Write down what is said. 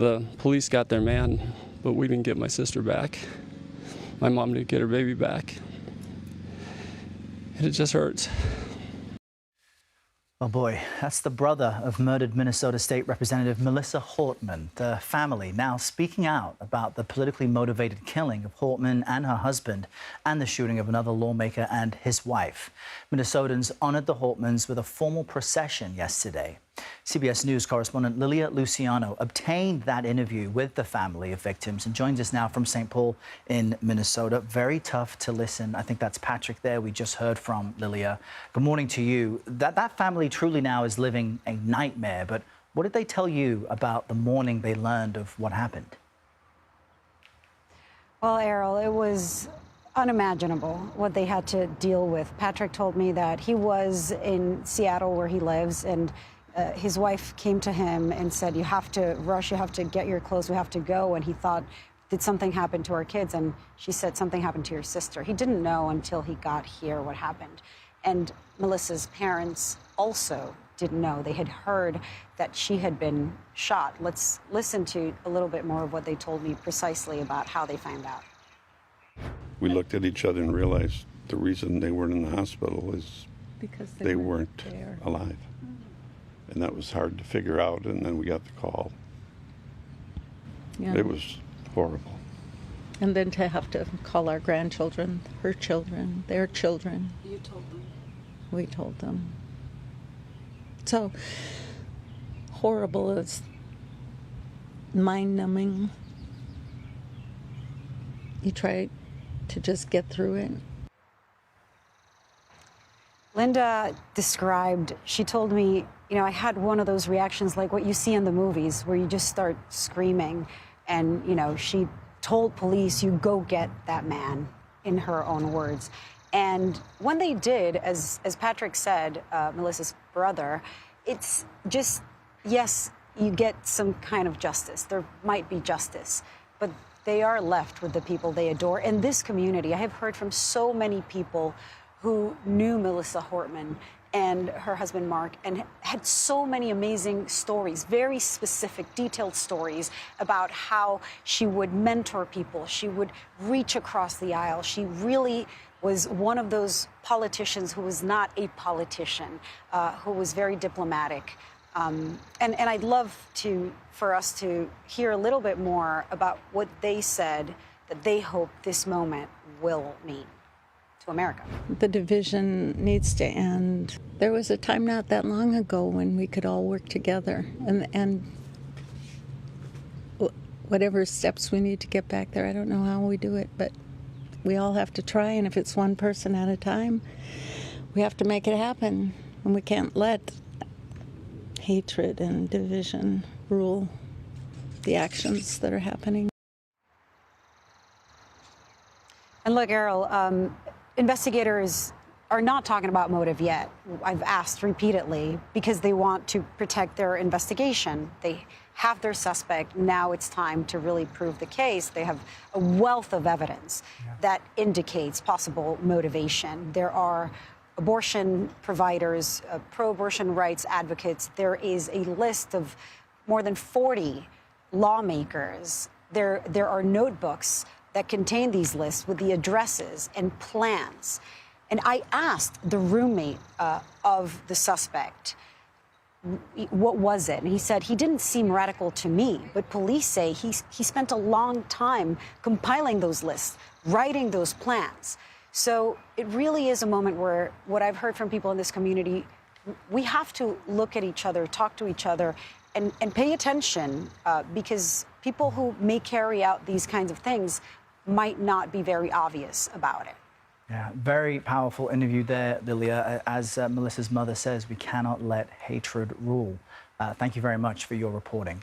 The police got their man, but we didn't get my sister back. My mom didn't get her baby back. And it just hurts. Oh boy, that's the brother of murdered Minnesota State Representative Melissa Hortman. The family now speaking out about the politically motivated killing of Hortman and her husband and the shooting of another lawmaker and his wife. Minnesotans honored the Hortmans with a formal procession yesterday. CBS News correspondent Lilia Luciano obtained that interview with the family of victims and joins us now from St. Paul in Minnesota. Very tough to listen. I think that's Patrick there we just heard from, Lilia. Good morning to you. That family truly now is living a nightmare, but what did they tell you about the morning they learned of what happened? Well, Errol, it was unimaginable what they had to deal with. Patrick told me that he was in Seattle where he lives, and his wife came to him and said, you have to rush, you have to get your clothes, we have to go. And he thought, did something happen to our kids? And she said, something happened to your sister. He didn't know until he got here what happened. And Melissa's parents also didn't know. They had heard that she had been shot. Let's listen to a little bit more of what they told me precisely about how they found out. We looked at each other and realized the reason they weren't in the hospital is because they weren't there. alive. And that was hard to figure out, and then we got the call. Yeah. It was horrible. And then to have to call our grandchildren, her children, their children. You told them. We told them. So horrible, it's mind-numbing. You try to just get through it. Linda described, she told me, you know, I had one of those reactions like what you see in the movies where you just start screaming. And, you know, she told police, you go get that man, in her own words. And when they did, as Patrick said, Melissa's brother, it's just, yes, you get some kind of justice. There might be justice, but they are left with the people they adore. In this community, I have heard from so many people who knew Melissa Hortman and her husband Mark and had so many amazing stories, very specific, detailed stories about how she would mentor people, she would reach across the aisle. She really was one of those politicians who was not a politician, who was very diplomatic. And I'd love for us to hear a little bit more about what they said that they hope this moment will mean to America. The division needs to end. There was a time not that long ago when we could all work together, and whatever steps we need to get back there, I don't know how we do it, but we all have to try, and if it's one person at a time, we have to make it happen, and we can't let hatred and division rule the actions that are happening. And look, Errol, investigators are not talking about motive yet. I've asked repeatedly because they want to protect their investigation. They have their suspect. Now it's time to really prove the case. They have a wealth of evidence that indicates possible motivation. There are abortion providers, pro-abortion rights advocates. There is a list of more than 40 lawmakers. There are notebooks that contain these lists with the addresses and plans. And I asked the roommate of the suspect, what was it? And he said, he didn't seem radical to me, but police say he spent a long time compiling those lists, writing those plans. So it really is a moment where what I've heard from people in this community, we have to look at each other, talk to each other, and pay attention because people who may carry out these kinds of things might not be very obvious about it. Yeah, very powerful interview there, Lilia. As Melissa's mother says, we cannot let hatred rule. Thank you very much for your reporting.